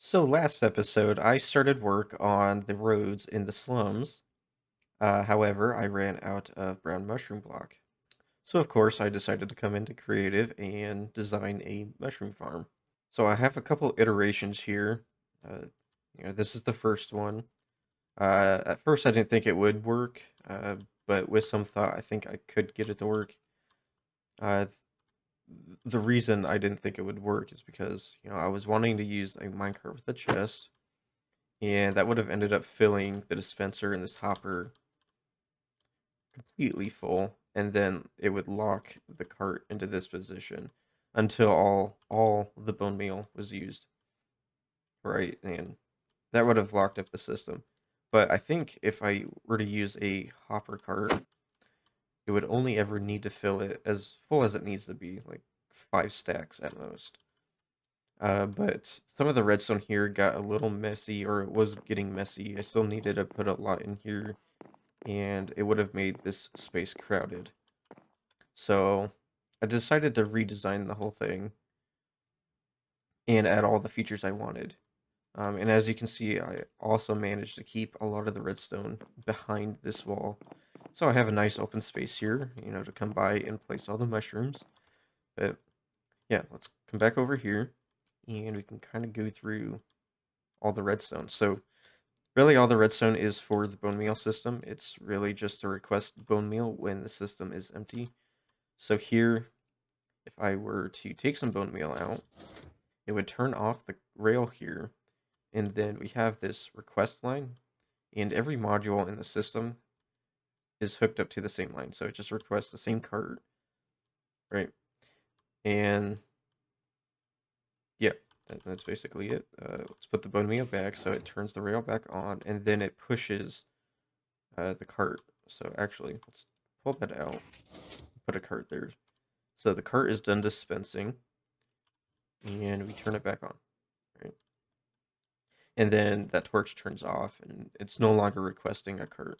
So last episode, I started work on the roads in the slums. However, I ran out of brown mushroom block. So of course, I decided to come into creative and design a mushroom farm. So I have a couple iterations here. Uh, this is the first one. At first, I didn't think it would work, but with some thought, I think I could get it to work. Uh, the reason I didn't think it would work is because I was wanting to use a minecart with a chest. And that would have ended up filling the dispenser in this hopper completely full, and then it would lock the cart into this position until all the bone meal was used, right? And that would have locked up the system. But I think if I were to use a hopper cart, it would only ever need to fill it as full as it needs to be, like 5 stacks at most. But some of the redstone here got a little messy, or it was getting messy. I still needed to put a lot in here and it would have made this space crowded. So I decided to redesign the whole thing and add all the features I wanted. And as you can see, I also managed to keep a lot of the redstone behind this wall. So I have a nice open space here, to come by and place all the mushrooms. But yeah, let's come back over here and we can kind of go through all the redstone. So really all the redstone is for the bone meal system. It's really just to request bone meal when the system is empty. So here, if I were to take some bone meal out, it would turn off the rail here, and then we have this request line, and every module in the system is hooked up to the same line. So it just requests the same cart, right? And yeah, that's basically it. Let's put the bone meal back so it turns the rail back on, and then it pushes the cart. So actually, let's pull that out, put a cart there. So the cart is done dispensing, and we turn it back on, right? And then that torch turns off and it's no longer requesting a cart.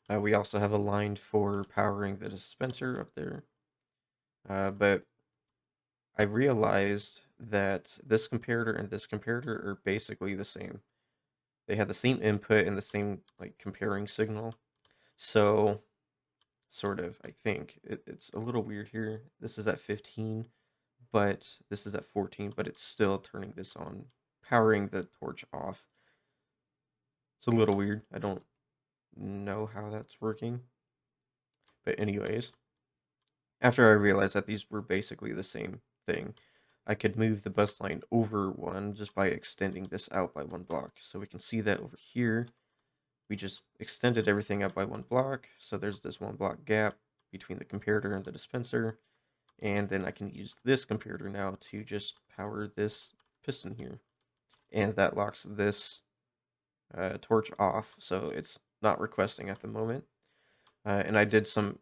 We also have a line for powering the dispenser up there. But I realized that this comparator and this comparator are basically the same. They have the same input and the same like comparing signal. So sort of, I think it's a little weird here. This is at 15, but this is at 14, but it's still turning this on, powering the torch off. It's a little weird. I don't know how that's working. But anyways, after I realized that these were basically the same thing, I could move the bus line over one just by extending this out by 1 block. So we can see that over here, we just extended everything out by 1 block. So there's this 1 block gap between the comparator and the dispenser. And then I can use this comparator now to just power this piston here. And that locks this torch off, so it's not requesting at the moment. And I did some,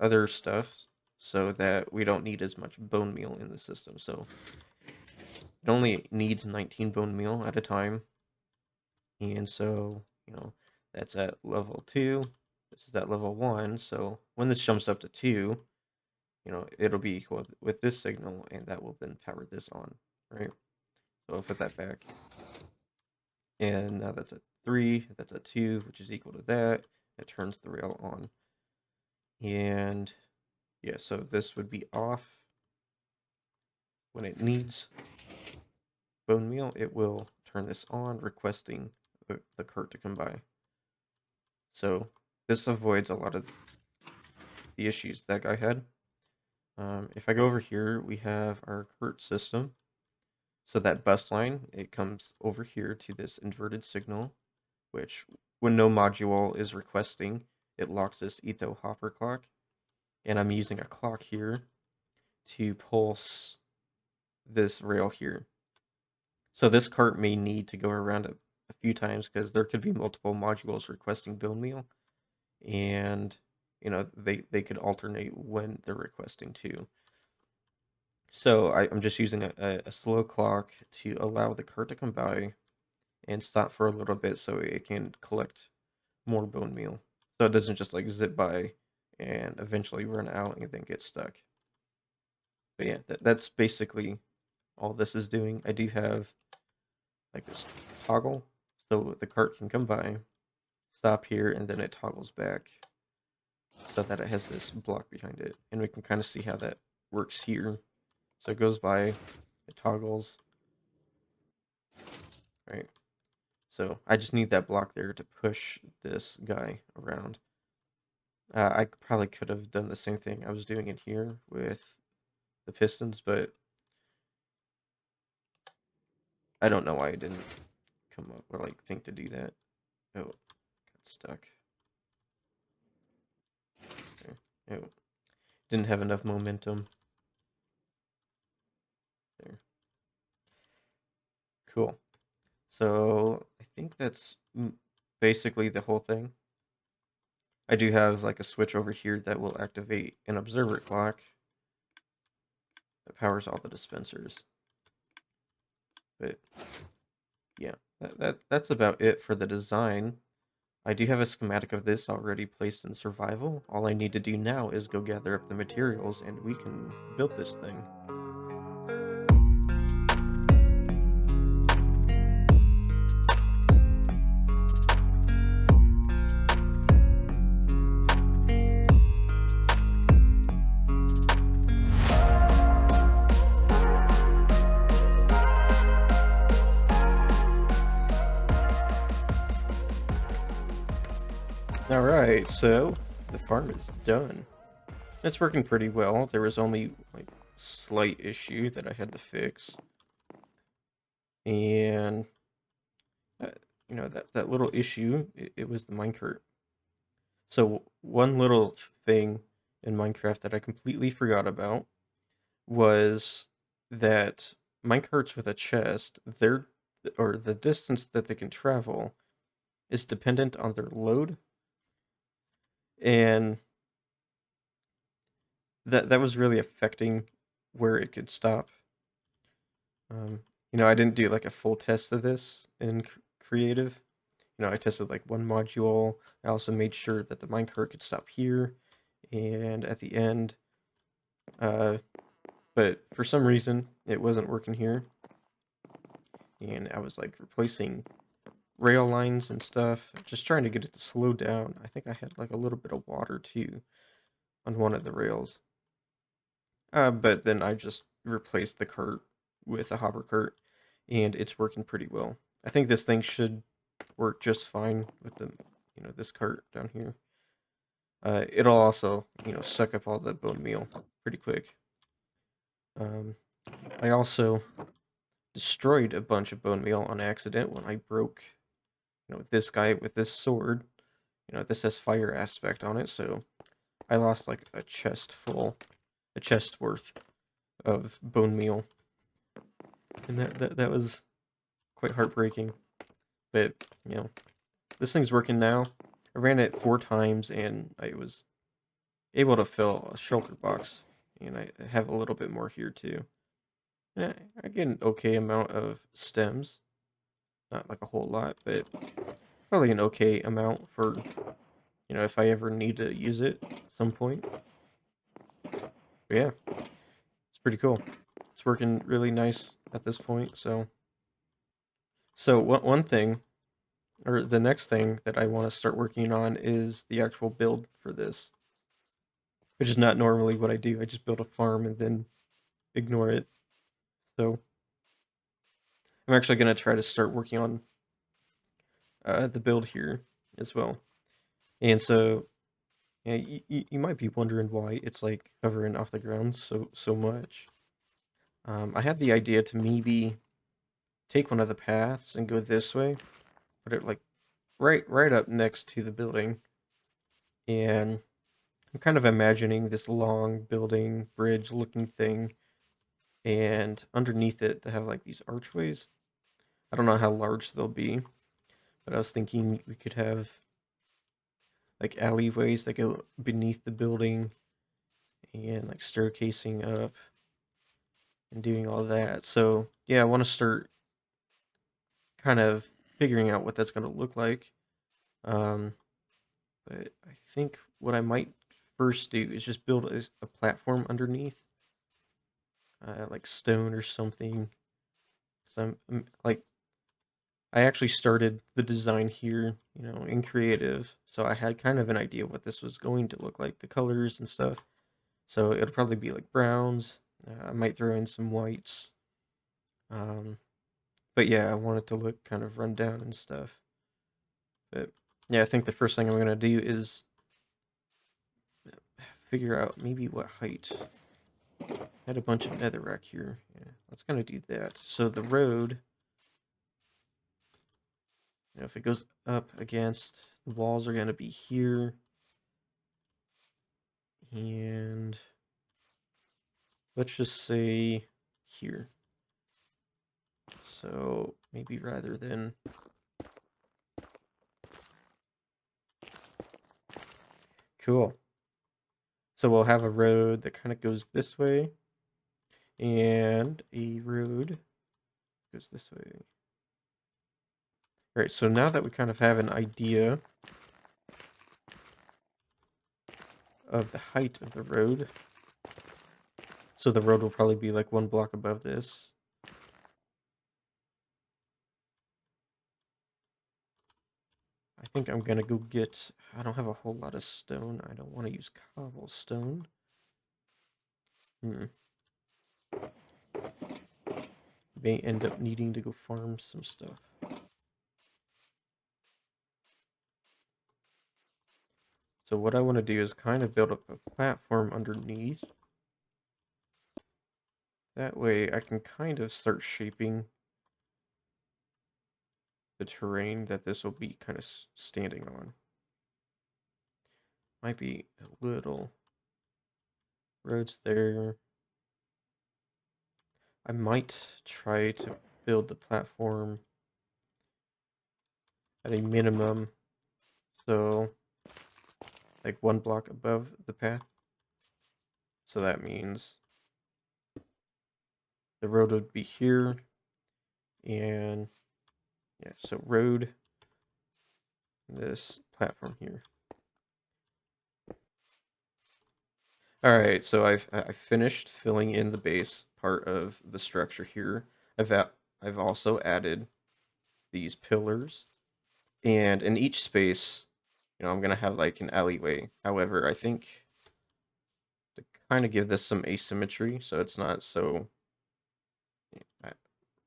other stuff so that we don't need as much bone meal in the system. So it only needs 19 bone meal at a time. And so, that's at level 2. This is at level 1. So when this jumps up to 2, it'll be equal with this signal, and that will then power this on, right? So I'll put that back. And now that's at 3, that's at 2, which is equal to that. It turns the rail on. And yeah, so this would be off. When it needs bone meal, it will turn this on, requesting the cart to come by. So this avoids a lot of the issues that guy had. If I go over here, we have our cart system. So that bus line, it comes over here to this inverted signal, which when no module is requesting, it locks this etho hopper clock. And I'm using a clock here to pulse this rail here. So this cart may need to go around a few times because there could be multiple modules requesting bone meal, and they could alternate when they're requesting too. So I'm just using a slow clock to allow the cart to come by and stop for a little bit so it can collect more bone meal. So it doesn't just like zip by and eventually run out and then get stuck. But yeah, that's basically all this is doing. I do have like this toggle, so the cart can come by, stop here, and then it toggles back so that it has this block behind it. And we can kind of see how that works here. So it goes by, it toggles, right? So I just need that block there to push this guy around. I probably could have done the same thing I was doing in here with the pistons, but I don't know why I didn't come up or like think to do that. Oh, got stuck. Okay. Oh, didn't have enough momentum. There. Cool. So I think that's basically the whole thing. I do have like a switch over here that will activate an observer clock that powers all the dispensers. But yeah, that's about it for the design. I do have a schematic of this already placed in survival. All I need to do now is go gather up the materials and we can build this thing. Alright, so the farm is done. It's working pretty well. There was only like slight issue that I had to fix. And you know, that little issue, it was the minecart. So one little thing in Minecraft that I completely forgot about was that minecarts with a chest, or the distance that they can travel is dependent on their load, and that was really affecting where it could stop. You know, I didn't do like a full test of this in creative. You know, I tested like one module. I also made sure that the minecart could stop here and at the end. But for some reason, it wasn't working here. And I was like replacing rail lines and stuff, just trying to get it to slow down. I think I had like a little bit of water too on one of the rails. But then I just replaced the cart with a hopper cart, and it's working pretty well. I think this thing should work just fine with the, you know, this cart down here. It'll also, you know, suck up all the bone meal pretty quick. I also destroyed a bunch of bone meal on accident when I broke, you know, this guy with this sword. You know, this has fire aspect on it, so I lost like a chest worth of bone meal, and that was quite heartbreaking. But you know, this thing's working now. I ran it 4 times, and I was able to fill a shulker box, and I have a little bit more here too. Yeah, I get an okay amount of stems, not like a whole lot, but probably an okay amount for, you know, if I ever need to use it at some point. But yeah, it's pretty cool. It's working really nice at this point. So one thing, or the next thing that I want to start working on is the actual build for this, which is not normally what I do. I just build a farm and then ignore it. So I'm actually going to try to start working on the build here as well. And so yeah, you might be wondering why it's like covering off the ground so much. I had the idea to maybe take one of the paths and go this way, put it like right up next to the building, and I'm kind of imagining this long building bridge looking thing, and underneath it to have like these archways. I don't know how large they'll be, but I was thinking we could have like alleyways that go beneath the building and like staircasing up and doing all that. So yeah, I want to start kind of figuring out what that's going to look like. Um, but I think what I might first do is just build a platform underneath, like stone or something. Because I'm like I actually started the design here, in creative, so I had kind of an idea what this was going to look like, the colors and stuff. So it'll probably be like browns. I might throw in some whites. Um, but yeah, I want it to look kind of run down and stuff. But yeah, I think the first thing I'm gonna do is figure out maybe what height. I had a bunch of netherrack here. Yeah, let's kind of do that. So the road, if it goes up against the walls, are gonna be here, and let's just say here. So maybe rather than cool. So we'll have a road that kind of goes this way, and a road goes this way. All right, so now that we kind of have an idea of the height of the road, so the road will probably be like 1 block above this. I think I'm gonna go get, I don't have a whole lot of stone. I don't want to use cobblestone. May end up needing to go farm some stuff. So what I want to do is kind of build up a platform underneath. That way I can kind of start shaping the terrain that this will be kind of standing on. Might be a little roads there. I might try to build the platform at a minimum, so like 1 block above the path. So that means the road would be here, and yeah, so road, this platform here. All right, so I finished filling in the base part of the structure here. I've also added these pillars, and in each space, I'm gonna have like an alleyway. However, I think to kind of give this some asymmetry, so it's not so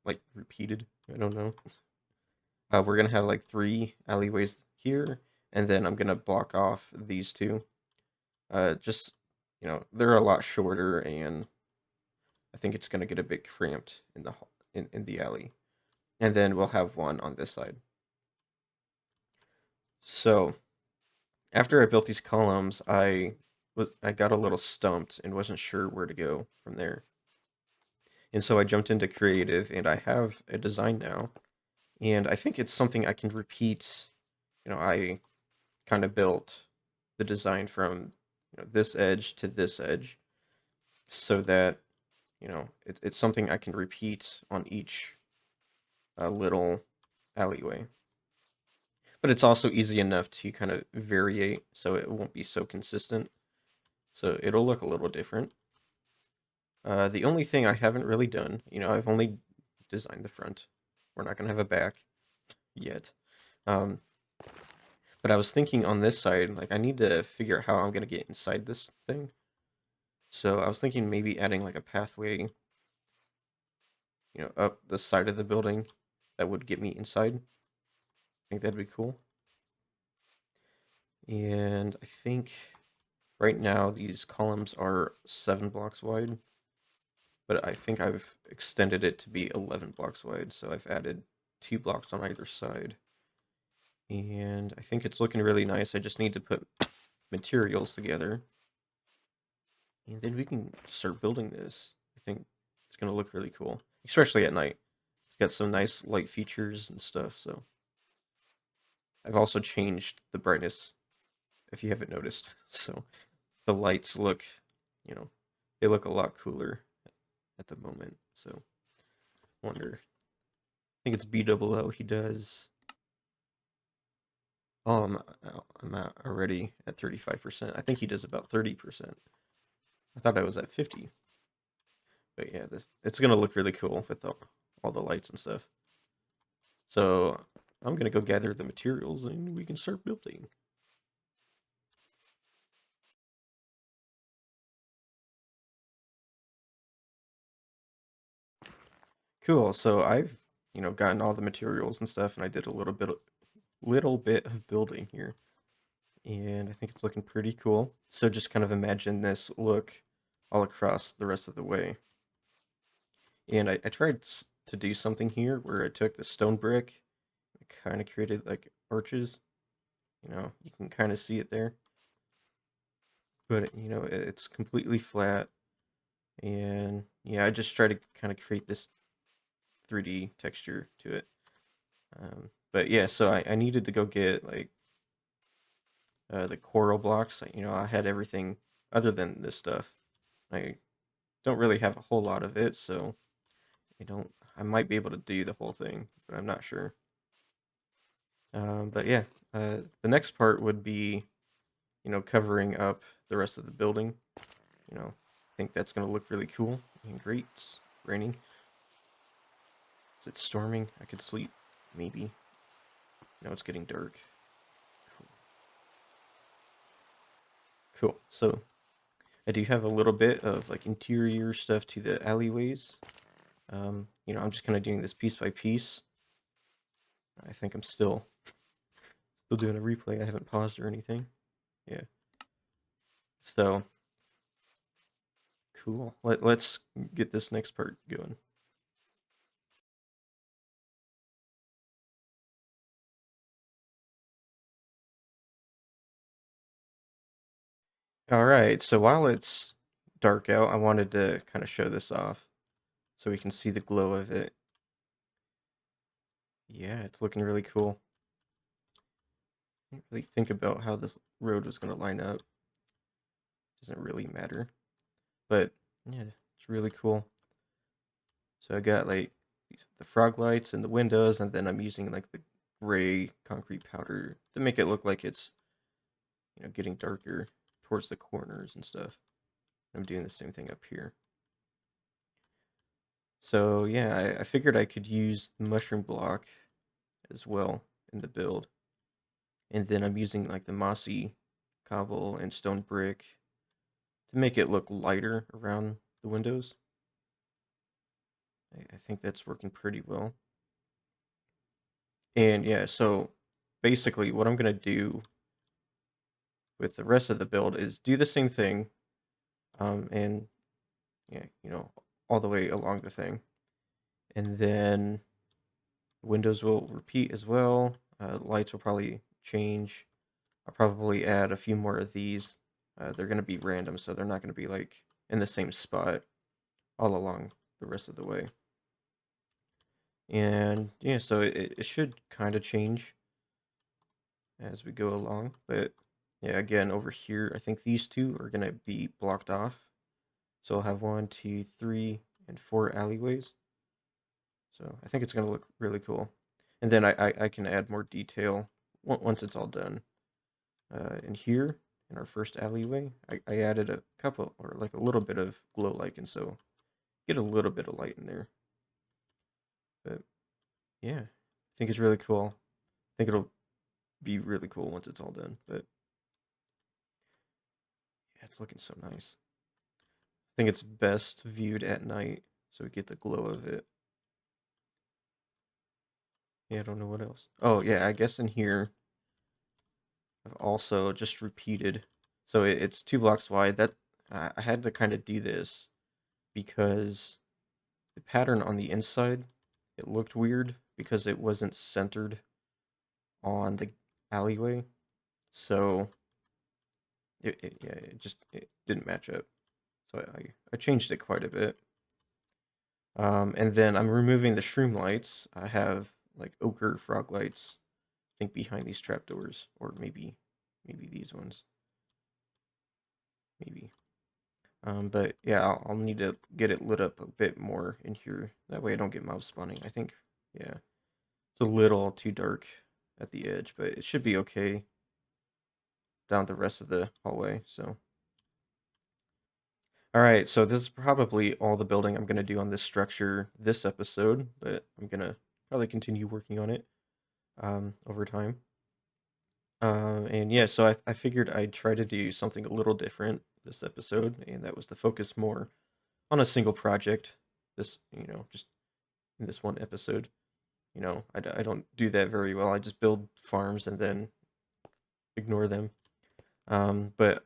like repeated. I don't know. We're gonna have like 3 alleyways here, and then I'm gonna block off these 2. Just they're a lot shorter, and I think it's gonna get a bit cramped in the alley. And then we'll have one on this side. So after I built these columns, I got a little stumped and wasn't sure where to go from there. And so I jumped into creative, and I have a design now, and I think it's something I can repeat. I kind of built the design from this edge to this edge, so that it's something I can repeat on each little alleyway. But it's also easy enough to kind of variate, so it won't be so consistent. So it'll look a little different. The only thing I haven't really done, I've only designed the front. We're not going to have a back yet. But I was thinking on this side, like I need to figure out how I'm going to get inside this thing. So I was thinking maybe adding like a pathway, up the side of the building that would get me inside. I think that'd be cool. And I think right now these columns are 7 blocks wide, but I think I've extended it to be 11 blocks wide, so I've added 2 blocks on either side. And I think it's looking really nice. I just need to put materials together, and then we can start building this. I think it's going to look really cool, especially at night. It's got some nice light features and stuff, so I've also changed the brightness, if you haven't noticed. So the lights look, they look a lot cooler at the moment. So wonder. I think it's BOO. He does. Oh, I'm already at 35%. I think he does about 30%. I thought I was at 50. But yeah, it's gonna look really cool with all the lights and stuff. So I'm gonna go gather the materials and we can start building. Cool. So I've, gotten all the materials and stuff, and I did a little bit of building here, and I think it's looking pretty cool. So just kind of imagine this look all across the rest of the way. And I tried to do something here where I took the stone brick, I kind of created like arches. You can kind of see it there, but it's completely flat. And yeah, I just try to kind of create this 3D texture to it. But yeah, so I needed to go get like the coral blocks. I had everything other than this stuff. I don't really have a whole lot of it, so I might be able to do the whole thing, but I'm not sure. But yeah, the next part would be, covering up the rest of the building. I think that's gonna look really cool and great. It's raining. Is it storming? I could sleep, maybe. No, it's getting dark. Cool. So I do have a little bit of like interior stuff to the alleyways. I'm just kind of doing this piece by piece. I think I'm still doing a replay. I haven't paused or anything. Yeah. So cool. Let's get this next part going. All right. So while it's dark out, I wanted to kind of show this off so we can see the glow of it. Yeah, it's looking really cool. I didn't really think about how this road was going to line up. Doesn't really matter. But yeah, it's really cool. So I got like the frog lights and the windows, and then I'm using like the gray concrete powder to make it look like it's getting darker towards the corners and stuff. I'm doing the same thing up here. So yeah, I figured I could use the mushroom block as well in the build, and then I'm using like the mossy cobble and stone brick to make it look lighter around the windows. I think that's working pretty well. And yeah, so basically what I'm gonna do with the rest of the build is do the same thing, and yeah, all the way along the thing, and then windows will repeat as well. Lights will probably change. I'll probably add a few more of these. They're gonna be random, so they're not gonna be like in the same spot all along the rest of the way. And yeah, so it should kind of change as we go along, but yeah, again over here, I think these two are gonna be blocked off. So I'll have 1, 2, 3, and 4 alleyways. So I think it's gonna look really cool. And then I can add more detail once it's all done. In here, in our first alleyway, I added a couple, or like a little bit of glow lichen, so get a little bit of light in there. But yeah, I think it's really cool. I think it'll be really cool once it's all done. But yeah, it's looking so nice. I think it's best viewed at night, so we get the glow of it. Yeah, I don't know what else. Oh yeah, I guess in here I've also just repeated. So it's 2 blocks wide. That I had to kind of do this because the pattern on the inside, it looked weird because it wasn't centered on the alleyway. So it didn't match up. So I changed it quite a bit. And then I'm removing the shroom lights. I have like ochre frog lights, I think behind these trapdoors, or maybe these ones, maybe. But yeah, I'll need to get it lit up a bit more in here. That way I don't get mouse spawning. I think, yeah, it's a little too dark at the edge, but it should be okay down the rest of the hallway. So, all right, so this is probably all the building I'm gonna do on this structure this episode, but I'm gonna probably continue working on it over time. And yeah, so I figured I'd try to do something a little different this episode, and that was to focus more on a single project. This, just in this one episode. I don't do that very well. I just build farms and then ignore them. But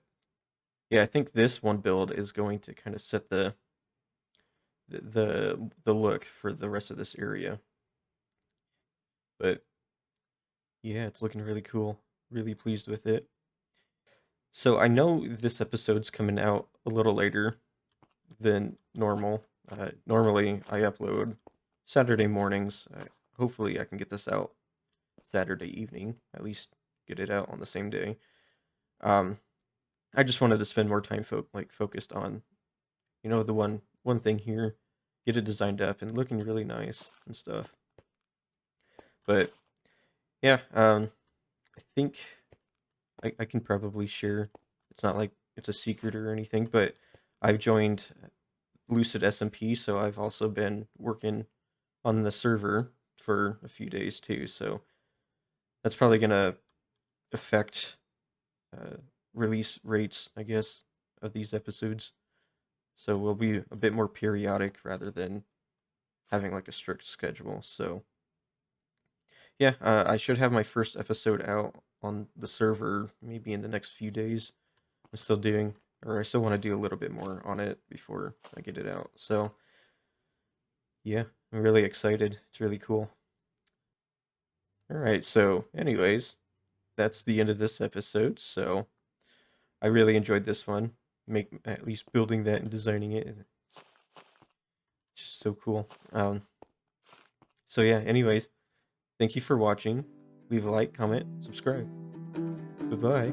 yeah, I think this one build is going to kind of set the look for the rest of this area. But yeah, it's looking really cool. Really pleased with it. So I know this episode's coming out a little later than normal. Normally I upload Saturday mornings. Hopefully I can get this out Saturday evening. At least get it out on the same day. Um, I just wanted to spend more time focused on the one thing here, get it designed up and looking really nice and stuff. But yeah, I think I can probably share. It's not like it's a secret or anything, but I've joined Lucid SMP, so I've also been working on the server for a few days too. So that's probably gonna affect uh, release rates, I guess, of these episodes. So we'll be a bit more periodic rather than having like a strict schedule. So yeah, I should have my first episode out on the server maybe in the next few days. I'm still doing, or I still want to do a little bit more on it before I get it out. So yeah, I'm really excited. It's really cool. All right, so anyways, that's the end of this episode. So I really enjoyed this one. Make at least building that and designing it. It's just so cool. So yeah, anyways, thank you for watching. Leave a like, comment, subscribe. Goodbye.